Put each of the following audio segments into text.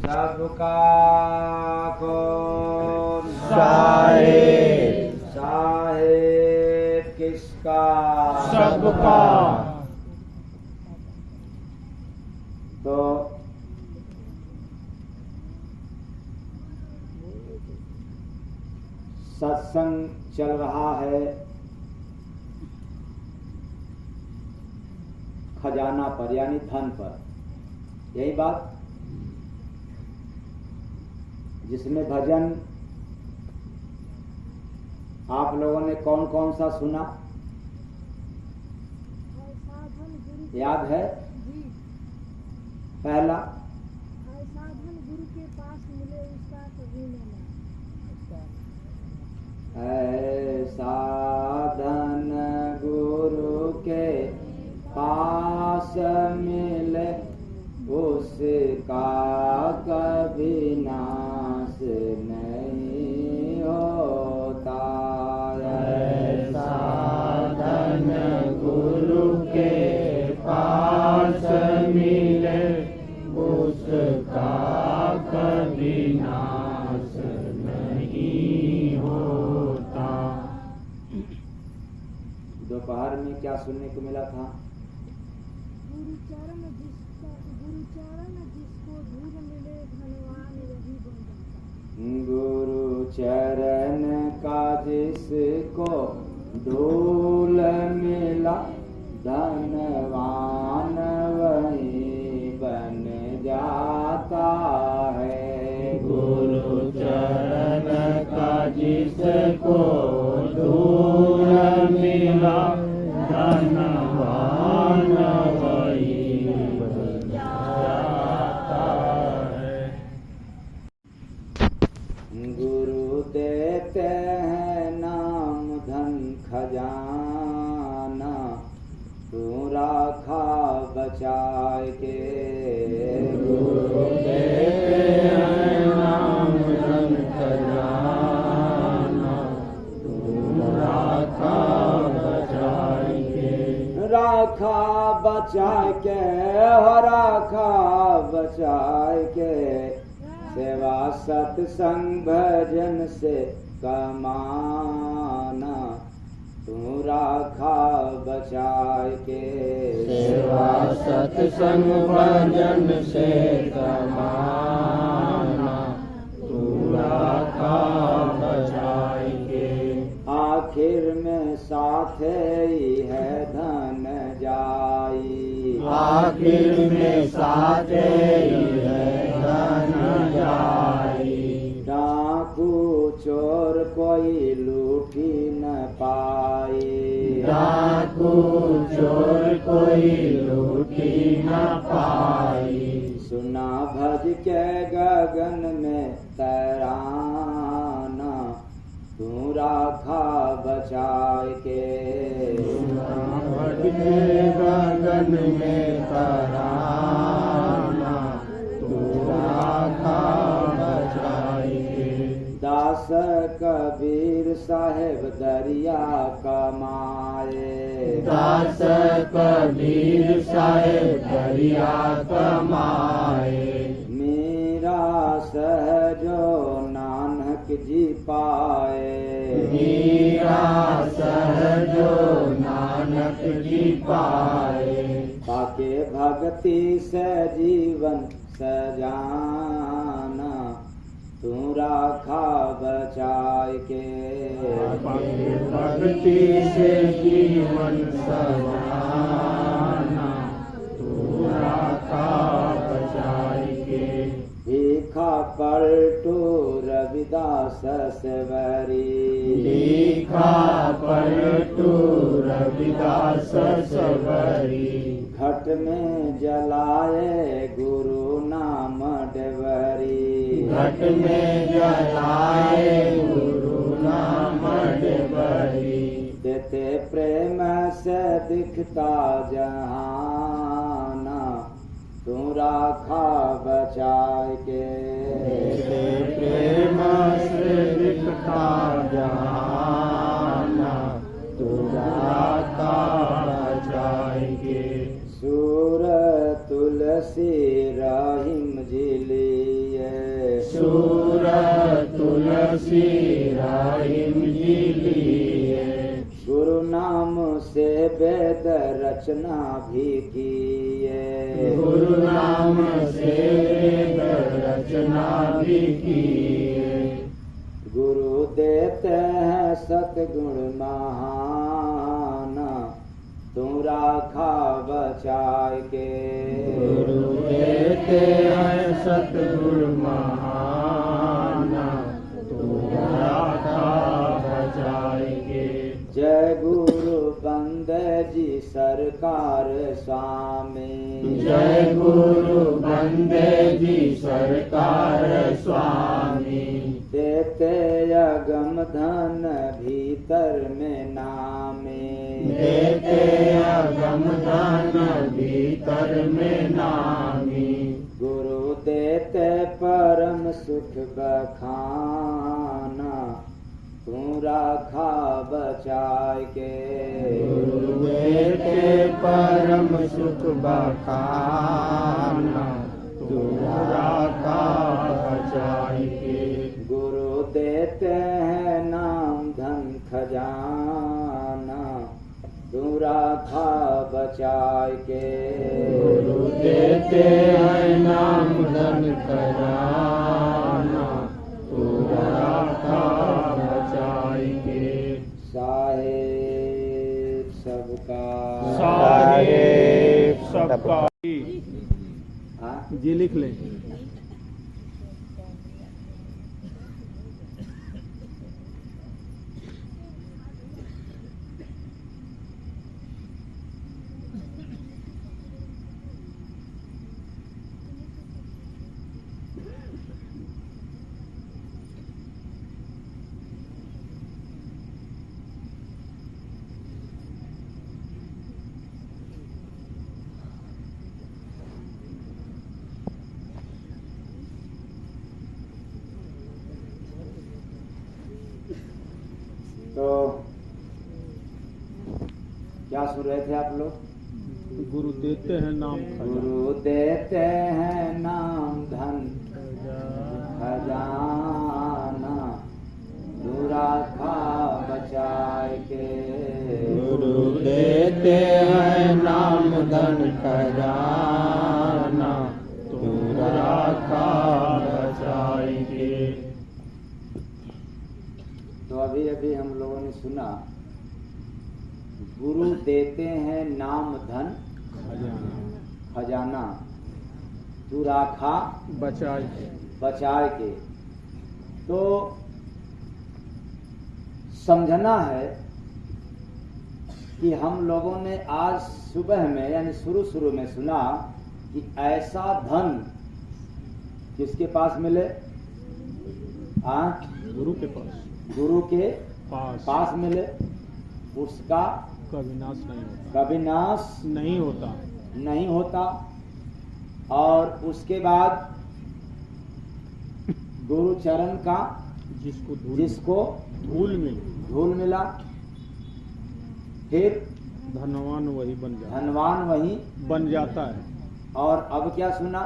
सबका कौन साहेब, साहेब किसका? सबका। तो सत्संग चल रहा है खजाना पर, यानी धन पर। यही बात, जिसमें भजन आप लोगों ने कौन कौन सा सुना, याद है? पहला साधन गुरु के पास मिले उसका कभी न है साधन गुरु के पास मिले उसका कभी नाश नहीं होता है। साधन गुरु के पास मिले उसका कभी नाश नहीं होता। दोपहर में क्या सुनने को मिला था? गुरुचरण जिसको धूल मिले धनवान वही बन जाता। गुरु चरण का जिसको धूल मिला धनवान वही बन जाता है। गुरु चरण का जिसको धूल मिला धनवान वही बन जाता है। गुरु देते हैं नाम धन खजाना, तू राखा बचाए के। गुरु देते हैं नाम धन खजाना, तू राखा बचाए के। राखा बचाए के हो राखा बचाए के, सेवा सत्संग भजन से कमाना, तू राखा बचाए के। सेवा सत्संग भजन से कमाना, तू राखा बचाए के। आखिर में साथ ही है धन जाई, आखिर में साथ ही है धन जाई। डाकू चोर कोई लूटी न पाई, डाकू चोर कोई लूटी न पाई। सुना भज के गगन में तराना, तू राखा बचाए के। भज के गगन में तराना, तू राखा बचाए के। दास कबीर साहेब दरिया कमाए, दास कबीर साहेब दरिया कमाए। मेरा सहजो नानक जी पाए, मीरा सहजो नानक जी पाए। पाके भक्ति से जीवन सजाना, तू राखा बचाए के। भक्ति से जीवन सजाना, तू राखा बचाए के। भीखा पलटू रविदास सवरी, भीखा पलटू रविदास सवरी। घट में जलाए गुरु नाम डबरी, घट में जलाए गुरु नाम डबरी। देते प्रेम से दिखता जहाना, तू राखा बचाए के। प्रेम से दिखता जहाना, तू राखा बचाए के। सूर तुलसी रहीम जी लिए, वेद रचना भी किए। गुरु नाम से वेद रचना भी किए। गुरु देते हैं सतगुण महान, तुम राखा बचाए के। गुरु देते हैं सतगुण महान, तू राखा बचाएंगे। जय गुरु बंदे जी सरकार स्वामी। जय गुरु बंदे जी सरकार स्वामी। देते अगम धन भीतर में नामे। देते अगम धन भीतर में नामी। गुरु देते परम सुख बखाना, तू राखा बचाए के। गुरु देते परम सुख बखाना, तू राखा बचाएंगे। गुरु देते हैं नाम धन खजाना, तू राखा बचाए के। गुरु देते हैं नाम धन खजाना, तू राखा बचाएंगे। साहेब सबका साहेब सबका हाँ? जी लिख ले। तो क्या सुन रहे थे आप लोग? गुरु देते हैं नाम गुरु देते हैं नाम धन खजाना, तू राखा बचाए के। गुरु देते हैं नाम धन खजाना, तू राखा बचाएंगे। तो अभी अभी हम लोगों ने सुना, गुरु देते हैं नाम धन खजाना, तू राखा बचाए। बचाए के। तो समझना है कि हम लोगों ने आज सुबह में यानी शुरू में सुना कि ऐसा धन किसके पास मिले? गुरु के पास गुरु के पास पास मिले, उसका कभी नाश नहीं होता। कभी नाश नहीं होता। नहीं होता। और उसके बाद गुरु चरण का जिसको धूल मिले, धूल मिला, फिर धनवान वही बन जाता धनवान वही बन जाता है। और अब क्या सुना?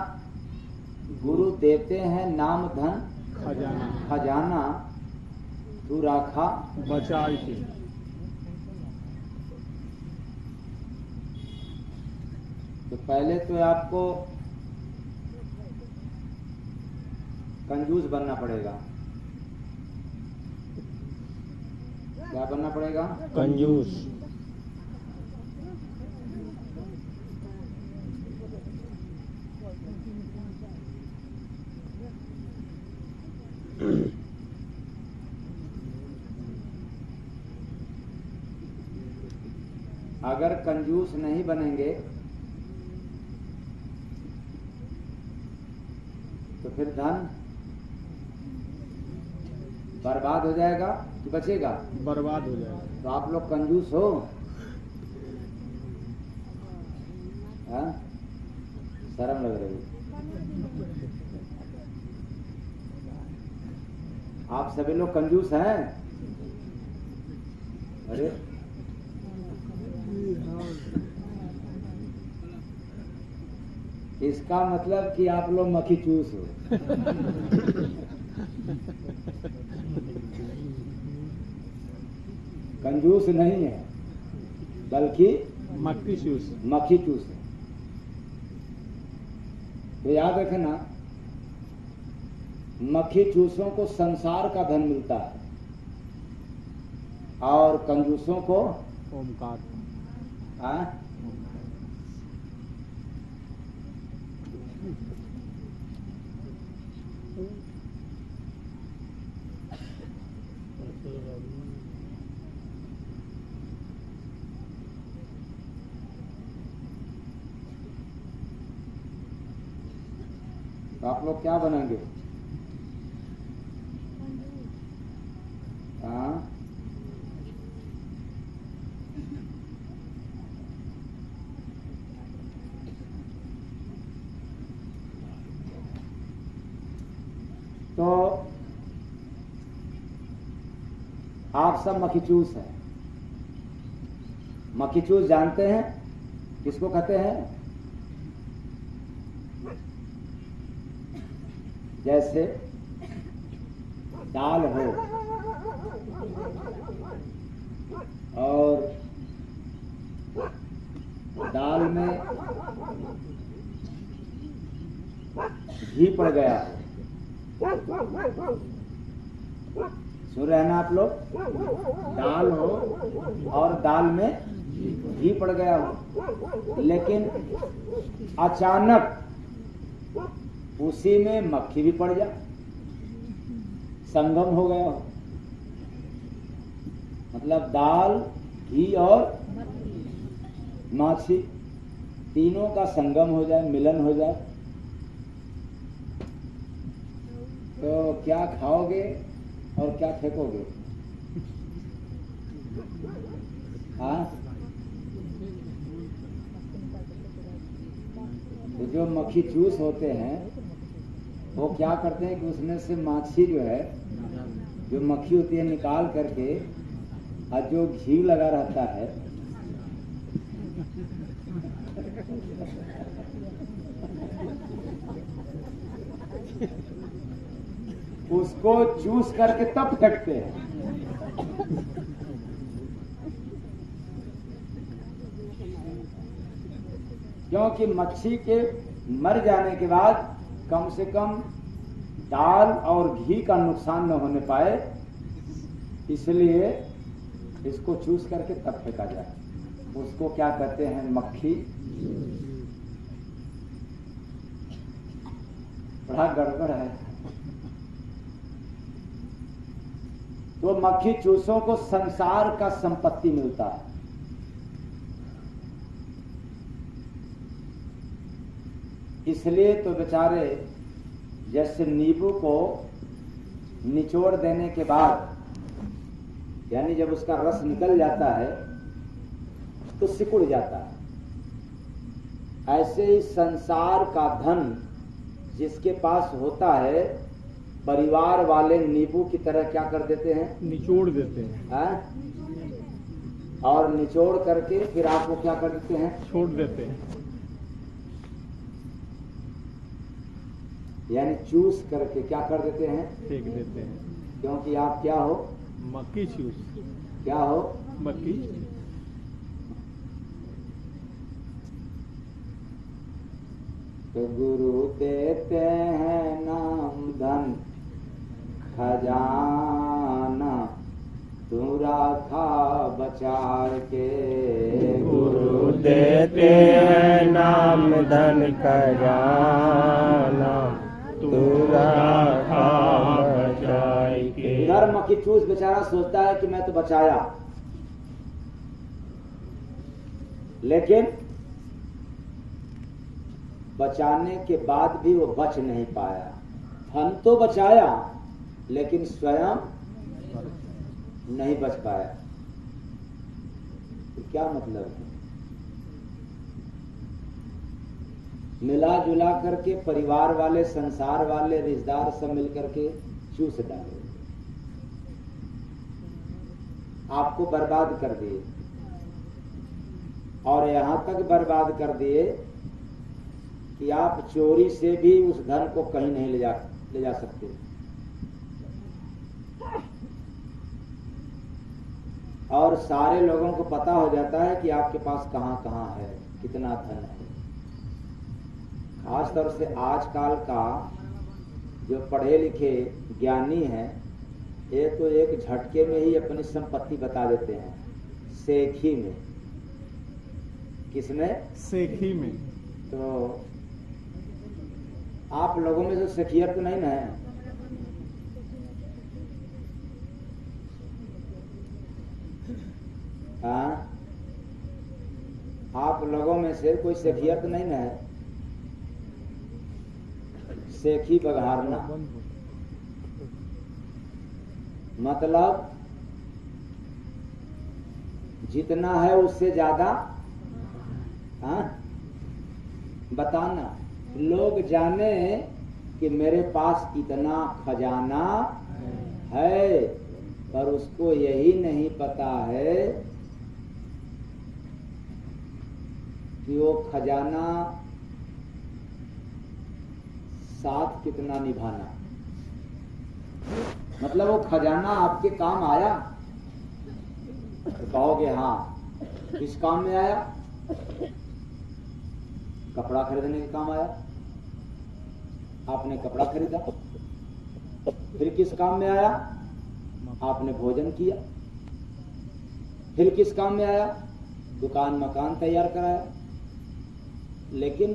गुरु देते हैं नाम धन खजाना खजाना, तू राखा बचाए के। तो पहले तो आपको कंजूस बनना पड़ेगा। क्या बनना पड़ेगा? कंजूस। अगर कंजूस नहीं बनेंगे तो फिर धन बर्बाद हो जाएगा कि बचेगा? बर्बाद हो जाएगा। तो आप लोग कंजूस हो? हाँ? शर्म लग रही। आप सभी लोग कंजूस हैं? अरे इसका मतलब कि आप लोग मक्खी चूस हो। कंजूस नहीं है, बल्कि मक्खी चूस। मक्खी चूस है। तो याद रखना, मक्खी चूसों को संसार का धन मिलता है और कंजूसों को ओमकार। हाँ? तो आप लोग क्या बनेंगे? हाँ? तो आप सब मक्खीचूस हैं। मक्खीचूस जानते हैं किसको कहते हैं? जैसे दाल हो और दाल में घी पड़ गया हो। सुन रहे हैं ना आप लोग? दाल हो और दाल में घी पड़ गया हो, लेकिन अचानक उसी में मक्खी भी पड़ जाए, संगम हो गया हो। मतलब दाल, घी और माछी तीनों का संगम हो जाए, मिलन हो जाए, तो क्या खाओगे और क्या फेंकोगे? हाँ? तो जो मक्खी चूस होते हैं वो क्या करते हैं कि उसमें से माछी जो है, जो मक्खी होती है, निकाल करके और जो घी लगा रहता है उसको चूस करके तब फेंकते हैं। क्योंकि मच्छी के मर जाने के बाद कम से कम दाल और घी का नुकसान न होने पाए, इसलिए इसको चूस करके तब फेंका जाए। उसको क्या कहते हैं? मक्खी। बड़ा गड़बड़ है। तो मक्खी चूसों को संसार का संपत्ति मिलता है। इसलिए तो बेचारे जैसे नींबू को निचोड़ देने के बाद, यानी जब उसका रस निकल जाता है तो सिकुड़ जाता है, ऐसे ही संसार का धन जिसके पास होता है, परिवार वाले नींबू की तरह क्या कर देते हैं? निचोड़ देते हैं। और निचोड़ करके फिर आपको क्या कर देते हैं? छोड़ देते हैं। यानी चूस करके क्या कर देते हैं? फेंक देते हैं। क्योंकि आप क्या हो? मक्खी चूस। क्या हो? मक्खी। तो गुरु देते हैं नाम धन खजाना, तू राखा बचा के। गुरु देते हैं नाम धन खजाना, तू राखा बचाई के। इधर मक्खी चूस बेचारा सोचता है कि मैं तो बचाया, लेकिन बचाने के बाद भी वो बच नहीं पाया। धन तो बचाया लेकिन स्वयं नहीं बच पाया। तो क्या मतलब है? मिला जुला करके परिवार वाले, संसार वाले, रिश्तेदार सब मिल करके चूस डाले, आपको बर्बाद कर दिए, और यहां तक बर्बाद कर दिए कि आप चोरी से भी उस धन को कहीं नहीं ले जा सकते। और सारे लोगों को पता हो जाता है कि आपके पास कहाँ कहाँ है, कितना धन है। खास तौर से आजकल का जो पढ़े लिखे ज्ञानी हैं, ये तो एक झटके में ही अपनी संपत्ति बता देते हैं, सेखी में। किसमें? सेखी में। तो आप लोगों में से सेखियत तो नहीं ना है? हाँ, आप लोगों में से कोई सेखियत नहीं ना है? सेखी बघारना मतलब जितना है उससे ज्यादा बताना, लोग जाने कि मेरे पास इतना खजाना है, पर उसको यही नहीं पता है कि वो खजाना साथ कितना निभाना। मतलब वो खजाना आपके काम आया तो कहोगे हाँ, किस काम में आया? कपड़ा खरीदने के काम आया, आपने कपड़ा खरीदा। फिर किस काम में आया? आपने भोजन किया। फिर किस काम में आया? दुकान मकान तैयार कराया। लेकिन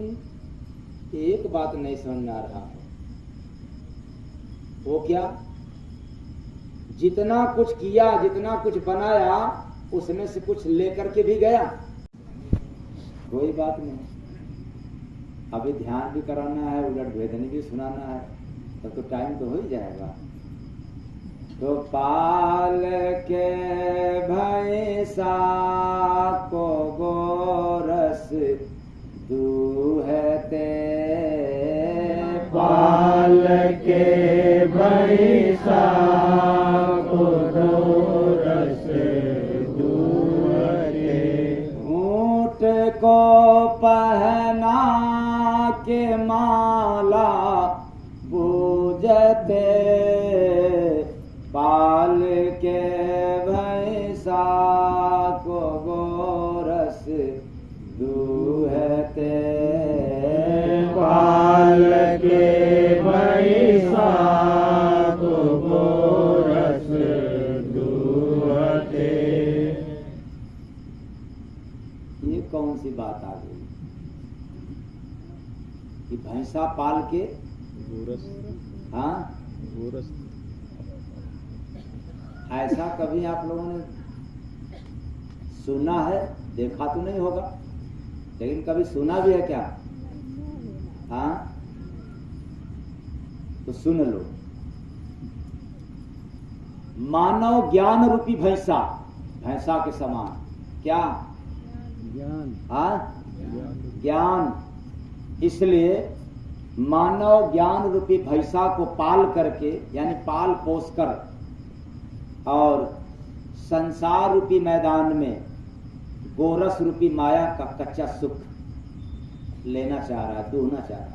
एक बात नहीं समझ में आ रहा है, वो क्या? जितना कुछ किया, जितना कुछ बनाया, उसमें से कुछ लेकर के भी गया? कोई बात नहीं। अभी ध्यान भी कराना है, उलट भेदनी भी सुनाना है, तब तो टाइम तो हो ही जाएगा। तो पाल के भैंसा को गोरस दूहते, पाल के भैंसा को गोरस दूहते, ऊंट को पहना के माला बूझते, पाल के भैंसा को गोरस दूहते, पाल के भैंसा को गोरस दूहते। ये कौन सी बात आ गई कि भैंसा पाल के गोरस? हाँ, गोरस ऐसा कभी आप लोगों ने सुना है? देखा तो नहीं होगा, लेकिन कभी सुना भी है क्या? हाँ, तो सुन लो। मानव ज्ञान रूपी भैंसा, भैंसा के समान क्या? ज्ञान। हाँ, ज्ञान। इसलिए मानव ज्ञान रूपी भैंसा को पाल करके, यानी पाल पोस कर, और संसार रूपी मैदान में गोरस रूपी माया का कच्चा सुख लेना चाह रहा है, दूहना चाह रहा है।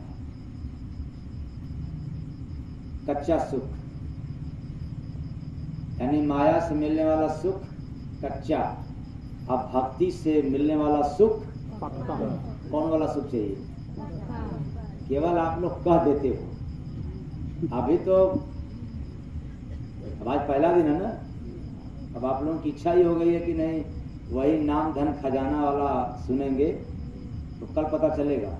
कच्चा सुख यानी माया से मिलने वाला सुख कच्चा, अब भक्ति से मिलने वाला सुख पक्का। कौन वाला सुख चाहिए? केवल आप लोग कह देते हो। अभी तो अब आज पहला दिन है ना, अब आप लोगों की इच्छा ही हो गई है कि नहीं वही नाम धन खजाना वाला सुनेंगे, तो कल पता चलेगा।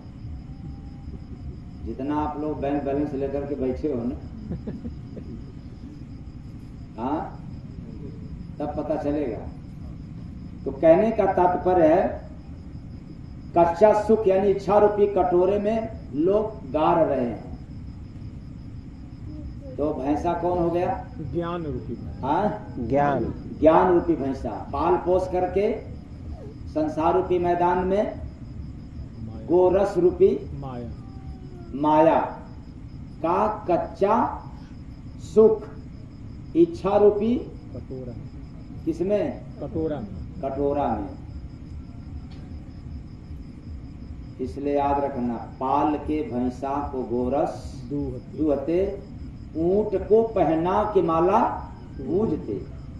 जितना आप लोग बैंक बैलेंस लेकर के बैठे हो ना, हाँ, तब पता चलेगा। तो कहने का तात्पर्य है, कच्चा सुख यानी इच्छा रूपी कटोरे में लोग गाड़ रहे हैं। तो भैंसा कौन हो गया? ज्ञान रूपी। हाँ, ज्ञान। ज्ञान रूपी भैंसा पाल पोस करके संसार रूपी मैदान में माया। गोरस रूपी माया। माया का कच्चा सुख इच्छा रूपी कटोरा। किसमें? कटोरा में। कटोरा में। इसलिए याद रखना, पाल के भैंसा को गोरस दूहते, ऊंट को पहना के माला बूझते।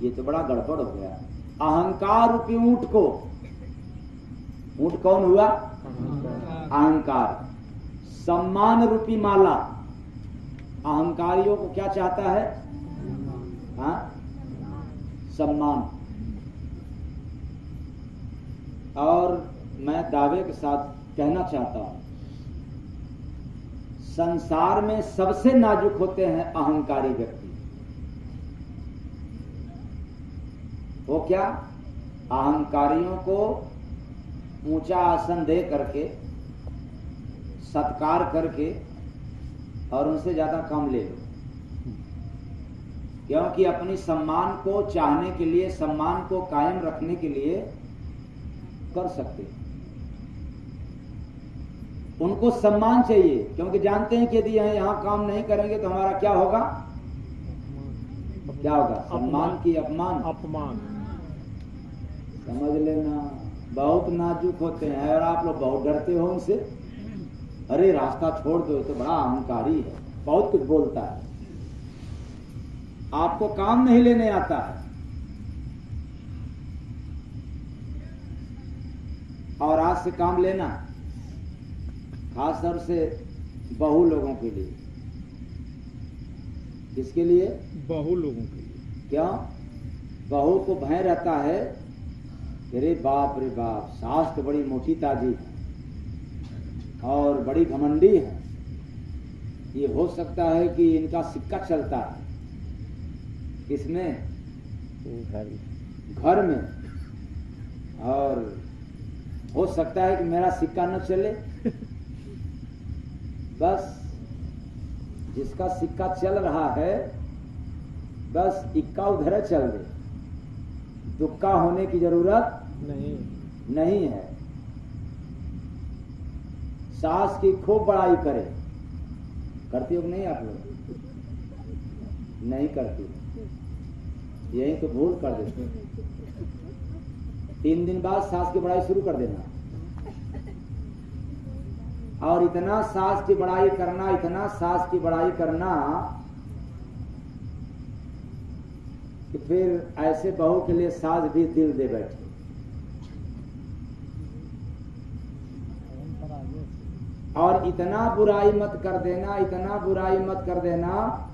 ये तो बड़ा गड़बड़ हो गया। अहंकार रूपी ऊंट को, ऊंट कौन हुआ? अहंकार। सम्मान रूपी माला अहंकारियों को क्या चाहता है? हाँ, सम्मान। और मैं दावे के साथ कहना चाहता हूं, संसार में सबसे नाजुक होते हैं अहंकारी व्यक्ति। वो क्या? अहंकारियों को ऊंचा आसन दे करके, सत्कार करके और उनसे ज्यादा काम ले लो, क्योंकि अपनी सम्मान को चाहने के लिए, सम्मान को कायम रखने के लिए कर सकते। उनको सम्मान चाहिए, क्योंकि जानते हैं कि यदि यहां काम नहीं करेंगे तो हमारा क्या होगा? क्या होगा? सम्मान की अपमान। समझ लेना, बहुत नाजुक होते हैं और आप लोग बहुत डरते हो उनसे। अरे रास्ता छोड़ दो, तो बड़ा अहंकारी है, बहुत कुछ बोलता है, आपको काम नहीं लेने आता है। और आज से काम लेना, खास तौर से बहु लोगों के लिए। किसके लिए? बहु लोगों के लिए। क्या? बहू को भय रहता है, अरे बाप रे बाप, सास तो बड़ी मोटी ताजी है और बड़ी घमंडी है, ये हो सकता है कि इनका सिक्का चलता है। किसमें? घर में। और हो सकता है कि मेरा सिक्का न चले। बस जिसका सिक्का चल रहा है, बस इक्का उधर चल दे, दुक्का होने की जरूरत नहीं है। सास की खूब बड़ाई करे, करती हो कि नहीं? आप लोग नहीं करती, यही तो भूल कर देते। 3 दिन बाद सास की बड़ाई शुरू कर देना, और इतना सास की बड़ाई करना, इतना सास की बड़ाई करना कि फिर ऐसे बहू के लिए सास भी दिल दे बैठे। और इतना बुराई मत कर देना, इतना बुराई मत कर देना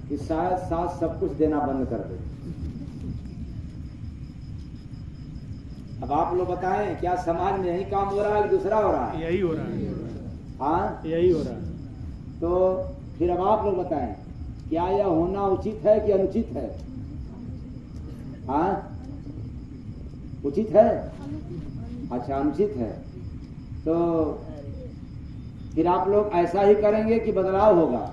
कि शायद सास सब कुछ देना बंद कर दे। अब आप लोग बताएं, क्या समाज में यही काम हो रहा है कि दूसरा हो रहा है? यही हो रहा है। हाँ, यही हो रहा है। तो फिर अब आप लोग बताएं, क्या यह होना उचित है कि अनुचित है? हाँ, उचित है? अच्छा, अनुचित है। तो फिर आप लोग ऐसा ही करेंगे कि बदलाव होगा?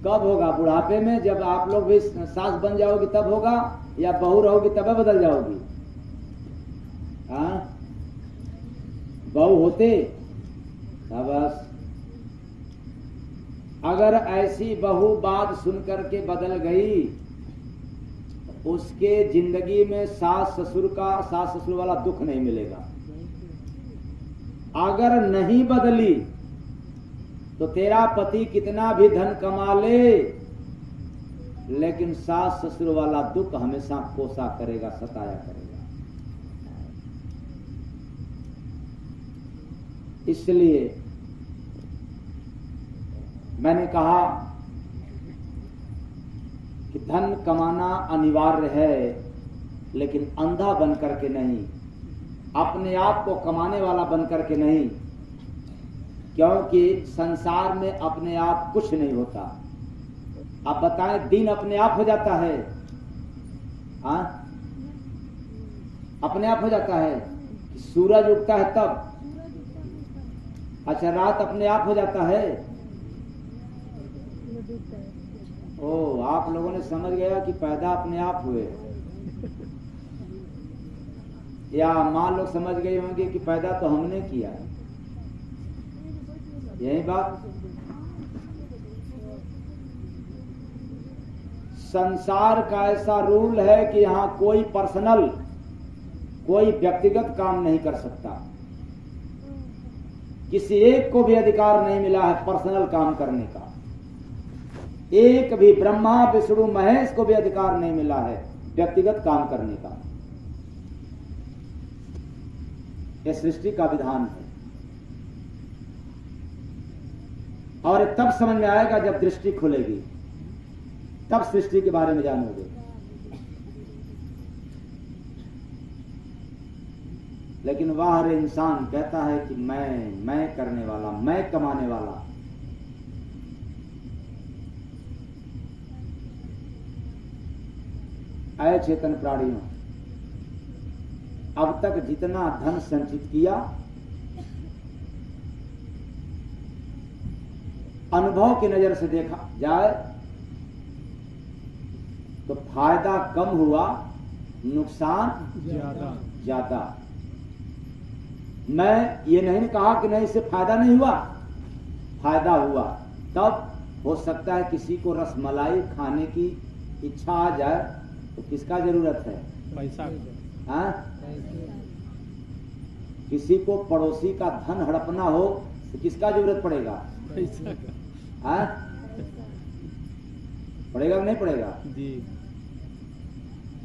कब होगा? बुढ़ापे में, जब आप लोग भी सास बन जाओगी तब होगा, या बहू रहोगी तब बदल जाओगी? हाँ, बहू होते बस। अगर ऐसी बहू बात सुन करके बदल गई, उसके जिंदगी में सास ससुर वाला दुख नहीं मिलेगा। अगर नहीं बदली तो तेरा पति कितना भी धन कमा ले, लेकिन सास ससुर वाला दुख हमेशा कोसा करेगा, सताया करेगा। इसलिए मैंने कहा कि धन कमाना अनिवार्य है, लेकिन अंधा बन करके नहीं, अपने आप को कमाने वाला बन करके नहीं, क्योंकि संसार में अपने आप कुछ नहीं होता। आप बताएं, दिन अपने आप हो जाता है? हाँ, अपने आप हो जाता है? सूरज उगता है तब? अच्छा, रात अपने आप हो जाता है? ओ, आप लोगों ने समझ गया कि पैदा अपने आप हुए, या मां लोग समझ गए होंगे कि पैदा तो हमने किया। यही बात। संसार का ऐसा रूल है कि यहां कोई पर्सनल, कोई व्यक्तिगत काम नहीं कर सकता। किसी एक को भी अधिकार नहीं मिला है पर्सनल काम करने का। एक भी ब्रह्मा विष्णु महेश को भी अधिकार नहीं मिला है व्यक्तिगत काम करने का। यह सृष्टि का विधान है और तब समझ में आएगा जब दृष्टि खुलेगी, तब सृष्टि के बारे में जानोगे। लेकिन वह हर इंसान कहता है कि मैं करने वाला, मैं कमाने वाला। ऐ चेतन प्राणियों, अब तक जितना धन संचित किया, अनुभव की नजर से देखा जाए तो फायदा कम हुआ, नुकसान ज्यादा। मैं ये नहीं कहा कि नहीं इससे फायदा नहीं हुआ, फायदा हुआ। तब हो सकता है किसी को रसमलाई खाने की इच्छा आ जाए तो किसका जरूरत है? पैसा। हाँ? किसी को पड़ोसी का धन हड़पना हो तो किसका जरूरत पड़ेगा? पैसा। हाँ? पड़ेगा कि नहीं पड़ेगा? जी।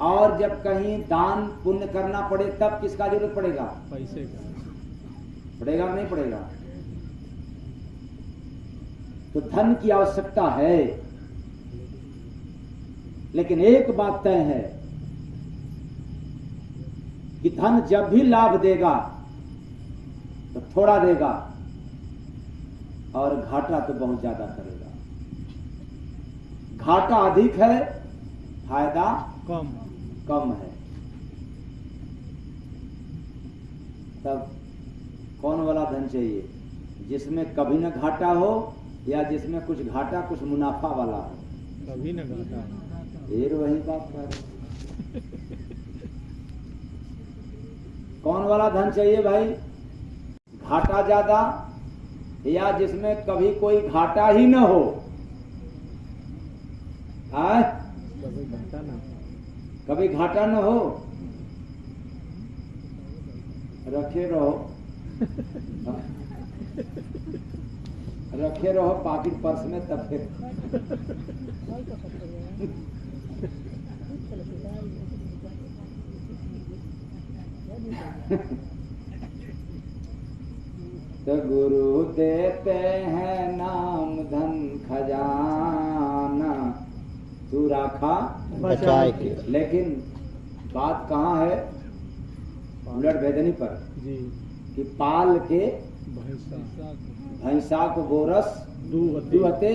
और जब कहीं दान पुण्य करना पड़े तब किसका जरूरत पड़ेगा? पैसे का। पड़ेगा कि नहीं पड़ेगा? तो धन की आवश्यकता है, लेकिन एक बात तय है कि धन जब भी लाभ देगा तो थोड़ा देगा और घाटा तो बहुत ज्यादा करेगा। घाटा अधिक है, फायदा कम है। तब कौन वाला धन चाहिए? जिसमें कभी न घाटा हो या जिसमें कुछ घाटा कुछ मुनाफा वाला हो? कभी न घाटा। फिर वही बात कर रहे। कौन वाला धन चाहिए भाई? घाटा ज्यादा या जिसमें कभी कोई घाटा ही न हो? कभी घाटा ना। कभी घाटा न हो। रखे रहो रखे रहो पॉकेट पर्स में, तब फिर तो गुरु देते हैं नाम धन खजाना, तू राखा बचाए के। लेकिन बात कहाँ है? उलट भेदनी पर जी। कि पाल के भैंसा को गोरस दुहते,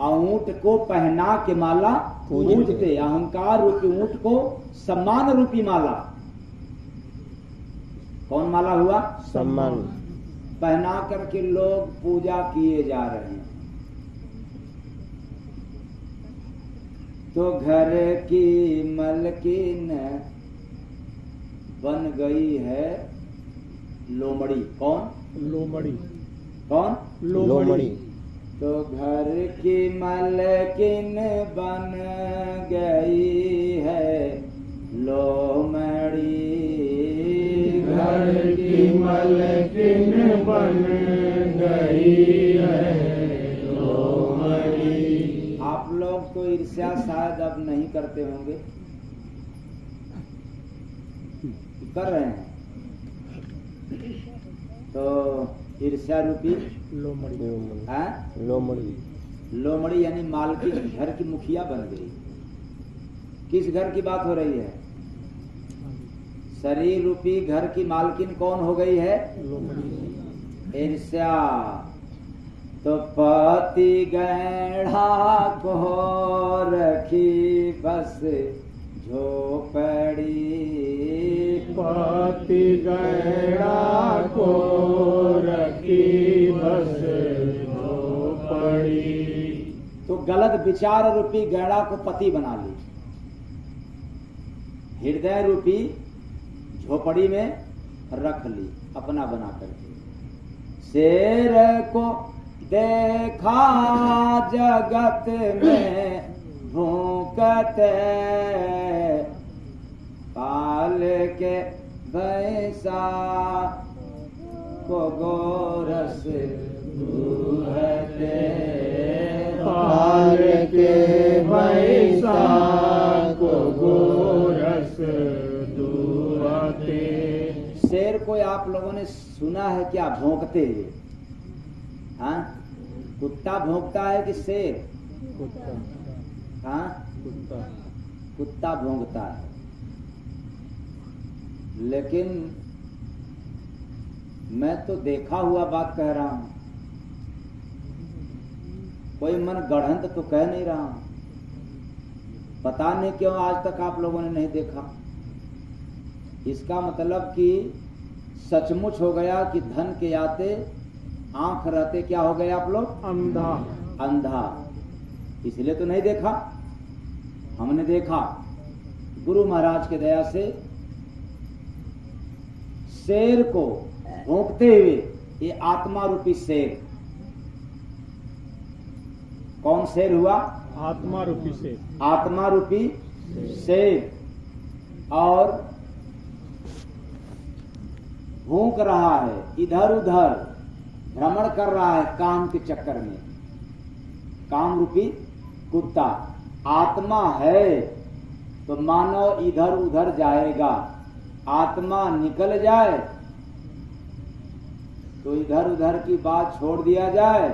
ऊंट को पहना के माला पूजते। अहंकार रूपी ऊंट को सम्मान रूपी माला। कौन माला हुआ? सम्मान। पहना करके लोग पूजा किए जा रहे हैं। तो घर की मलकिन बन गई है लोमड़ी। कौन? लोमड़ी। कौन? लोमड़ी। तो घर की मलकिन बन गई है लोमड़ी। घर की मलकिन बन गई है लोमड़ी। आप लोग तो ईर्ष्या शायद अब नहीं करते होंगे, कर रहे हैं। तो ईर्ष्या रूपी लोमड़ी। हाँ? लोमड़ी। लोमड़ी यानी मालकिन, घर की मुखिया बन गई। किस घर की बात हो रही है? शरीर रूपी घर की मालकिन कौन हो गई है? लोमड़ी। ईर्ष्या। तो पति गैढ़ा को रखी बस झोपड़ी। पति गैड़ा को रखी बस झोपड़ी। तो गलत विचार रूपी गैड़ा को पति बना ली, हृदय रूपी झोपड़ी में रख ली अपना बना करके। शेर को देखा जगत में भूकते, पाल के भैंसा को गोरस दूहते। पाल सुना है क्या भौंकते हुए? हाँ, कुत्ता भौंकता है कि शेर? कुत्ता हाँ, कुत्ता कुत्ता भौंकता है। लेकिन मैं तो देखा हुआ बात कह रहा हूं, कोई मन गढ़ंत तो कह नहीं रहा हूं। पता नहीं क्यों आज तक आप लोगों ने नहीं देखा। इसका मतलब कि सचमुच हो गया कि धन के आते आंख रहते क्या हो गए आप लोग? अंधा अंधा। इसलिए तो नहीं देखा। हमने देखा गुरु महाराज के दया से शेर को भोंकते हुए, ये आत्मा रूपी शेर। कौन शेर हुआ? आत्मा रूपी से आत्मा रूपी शेर। और भूख रहा है, इधर उधर भ्रमण कर रहा है काम के चक्कर में। काम रूपी कुत्ता। आत्मा है तो मानो इधर उधर जाएगा, आत्मा निकल जाए तो इधर उधर की बात छोड़ दिया जाए,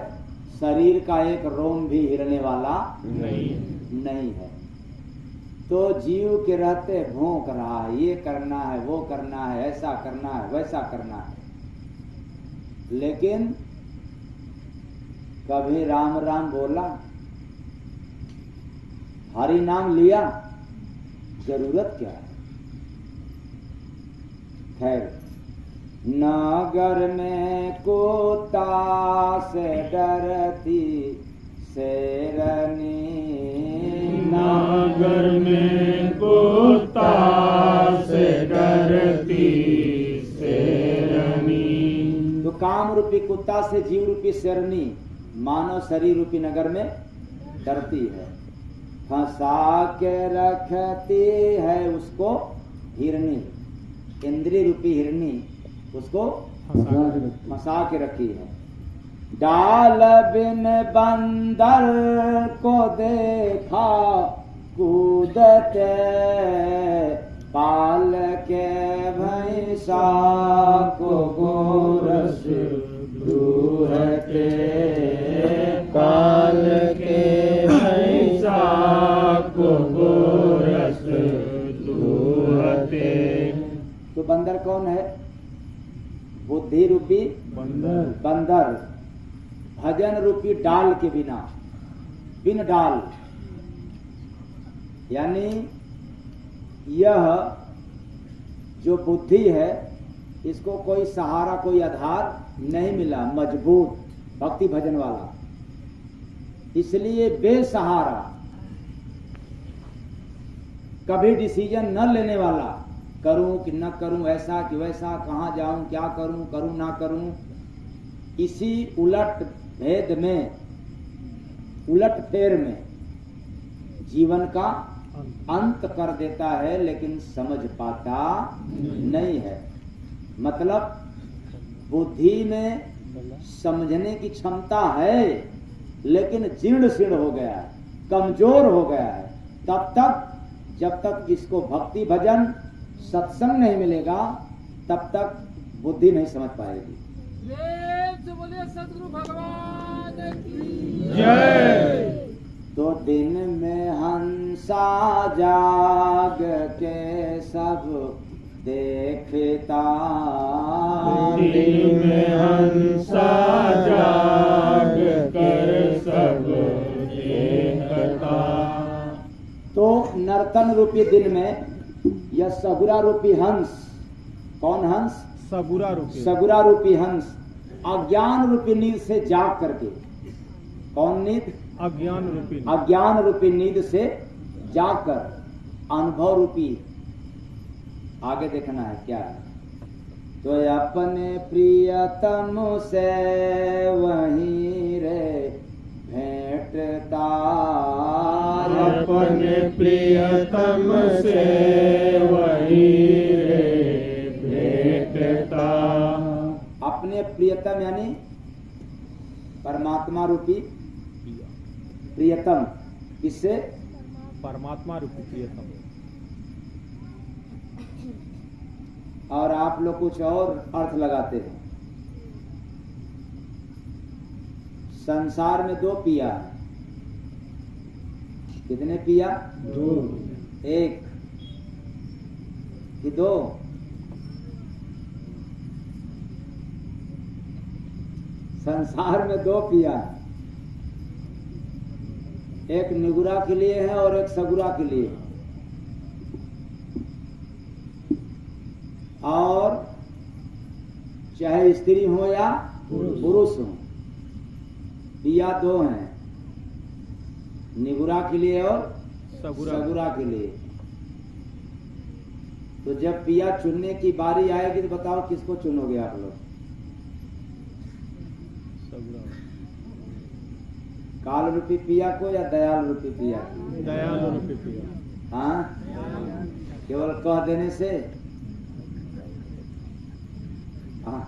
शरीर का एक रोम भी हिलने वाला नहीं है। तो जीव के रहते भौंक रहा है, ये करना है, वो करना है, ऐसा करना है, वैसा करना है। लेकिन कभी राम राम बोला, हरि नाम लिया, जरूरत क्या है? खैर, नगर में कुत्ता से डरती शेरनी, नागर में कुत्ता से डरती शेरनी। तो काम रूपी कुत्ता से जीव रूपी शेरनी मानव शरीर रूपी नगर में डरती है। फंसा के रखती है उसको हिरनी, इंद्रिय रूपी हिरनी उसको फंसा के रखी है। डाल बिन बंदर को देखा कूदते, पाल के भैंसा को गोरस दूहते, काल के भैंसा को गोरस दूहते। तो बंदर कौन है? बुद्धि रूपी बंदर। भजन रूपी डाल के बिना, बिन डाल, यानी यह जो बुद्धि है इसको कोई सहारा, कोई आधार नहीं मिला मजबूत भक्ति भजन वाला, इसलिए बेसहारा, कभी डिसीजन न लेने वाला, करूं कि न करूं, ऐसा कि वैसा, कहां जाऊं, क्या करूं, करूं ना करूं, इसी उलट भेद में, उलट फेर में जीवन का अंत कर देता है, लेकिन समझ पाता नहीं है। मतलब बुद्धि में समझने की क्षमता है, लेकिन जीर्ण शीर्ण हो गया है, कमजोर हो गया है। तब तक, जब तक इसको भक्ति भजन सत्संग नहीं मिलेगा, तब तक बुद्धि नहीं समझ पाएगी। बोलिए सतगुरु भगवान की जय। तो दिन में हंसा जाग के सब देखता, दिन में हंसा जाग कर सब देखता। तो नर्तन रूपी दिन में यह सगुरा रूपी हंस, कौन हंस? सगुरा रूपी सगुरा रूपी हंस अज्ञान रूपी नींद से जाग करके, कौन नींद? अज्ञान रूपी अज्ञान रूपी नींद से जागकर अनुभव रूपी, आगे देखना है क्या है। तो अपने प्रियतम से वहीं रे भेंटता, अपने प्रियतम से वहीं रे भेंटता। अपने प्रियतम यानी परमात्मा रूपी प्रियतम, इससे परमात्मा रूपी प्रियतम। और आप लोग कुछ और अर्थ लगाते हैं। संसार में 2 पिया है। कितने पिया? 2 1 कि 2? संसार में 2 पिया है। एक निगुरा के लिए है और एक सगुरा के लिए। और चाहे स्त्री हो या पुरुष हो, पिया 2 हैं, निगुरा के लिए और सगुरा के लिए। तो जब पिया चुनने की बारी आएगी तो बताओ किसको चुनोगे आप लोग? काल रूपी पिया को या दयाल रूपी पिया को? दयाल रूपी पिया। हाँ, केवल कह देने से? हाँ।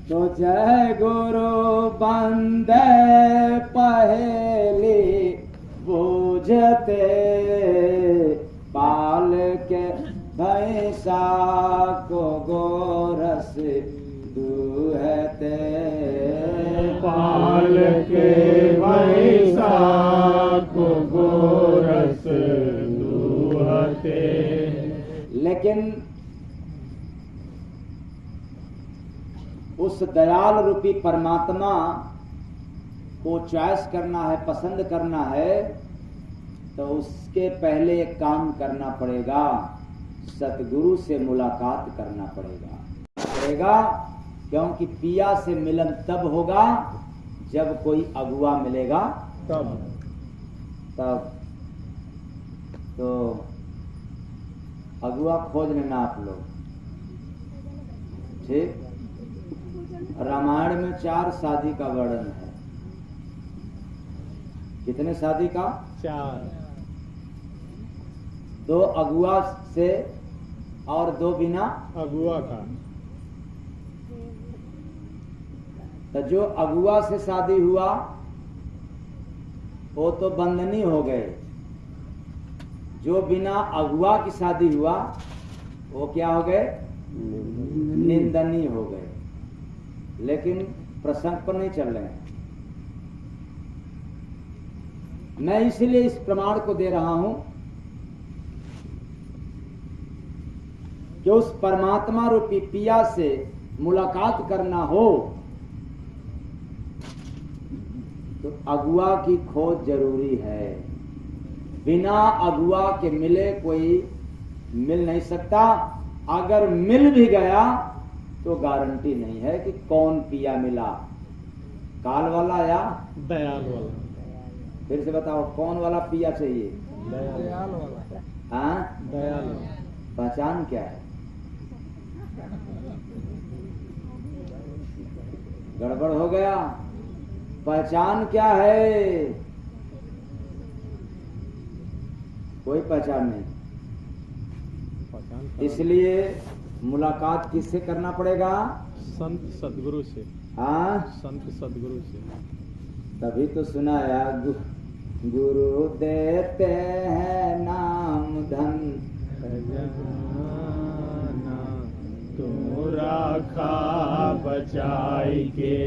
तो जय गुरु बंदे पहली बूझते, पाल के भैंसा को गोरस दूहते। पाल के भैंसा को गोरस दूहते। लेकिन उस दयाल रूपी परमात्मा को चॉइस करना है, पसंद करना है, तो उसके पहले एक काम करना पड़ेगा, सतगुरु से मुलाकात करना पड़ेगा। क्योंकि पिया से मिलन तब होगा जब कोई अगुआ मिलेगा तब। तो अगुआ खोज लेना आप लोग, ठीक। रामायण में 4 शादी का वर्णन है। कितने शादी का? 4। 2 अगुआ से और 2 बिना अगुआ का। तो जो अगुआ से शादी हुआ वो तो बंधनी हो गए, जो बिना अगुआ की शादी हुआ वो क्या हो गए? निंदनीय हो गए। लेकिन प्रसंग पर नहीं चल रहे हैं। मैं इसलिए इस प्रमाण को दे रहा हूं कि उस परमात्मा रूपी पिया से मुलाकात करना हो तो अगुआ की खोज जरूरी है। बिना अगुआ के मिले कोई मिल नहीं सकता। अगर मिल भी गया तो गारंटी नहीं है कि कौन पिया मिला, काल वाला या दयाल वाला। फिर से बताओ, कौन वाला पिया चाहिए? दयाल वाला। हाँ, दयाल। पहचान क्या है? गड़बड़ हो गया। पहचान क्या है? कोई पहचान नहीं। इसलिए मुलाकात किससे करना पड़ेगा? संत सदगुरु से। हाँ, संत सदगुरु से। तभी तो सुनाया, गुरु देते हैं नाम धन, तो राखा बचाई के।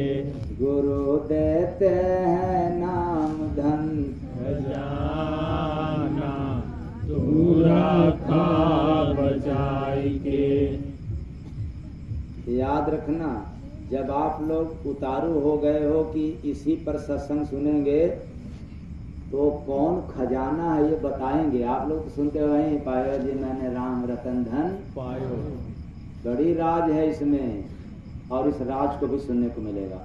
गुरु देते हैं नाम धन, खजाना तो राखा बचाई के। याद रखना, जब आप लोग उतारू हो गए हो कि इसी पर सत्संग सुनेंगे तो कौन खजाना है ये बताएंगे। आप लोग तो सुनते हुए ही, पायो जी मैंने राम रतन धन पायो। बड़ी राज है इसमें, और इस राज को भी सुनने को मिलेगा।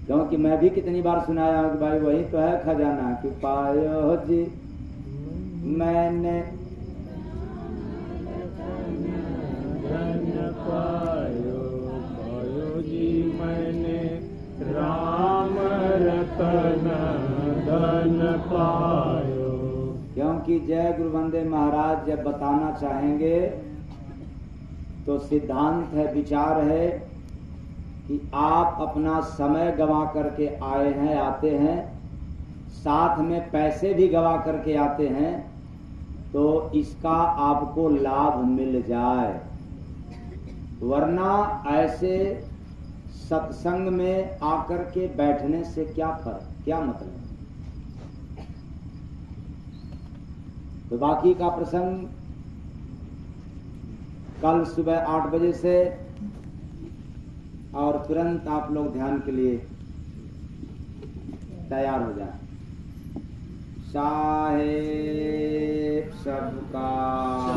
क्योंकि मैं भी कितनी बार सुनाया हूँ कि भाई वही तो है खजाना, कि पायो जी मैंने पायो, पायो जी मैंने राम रतन धन पायो। क्योंकि जय गुरु वंदे महाराज जब बताना चाहेंगे तो सिद्धांत है, विचार है कि आप अपना समय गवा करके आए हैं, आते हैं, साथ में पैसे भी गवा करके आते हैं, तो इसका आपको लाभ मिल जाए, वरना ऐसे सत्संग में आकर के बैठने से क्या फर्क, क्या मतलब। तो बाकी का प्रसंग कल सुबह 8 बजे से, और तुरंत आप लोग ध्यान के लिए तैयार हो जाए। साहेब सबका,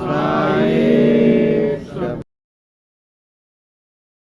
साहेब सबका।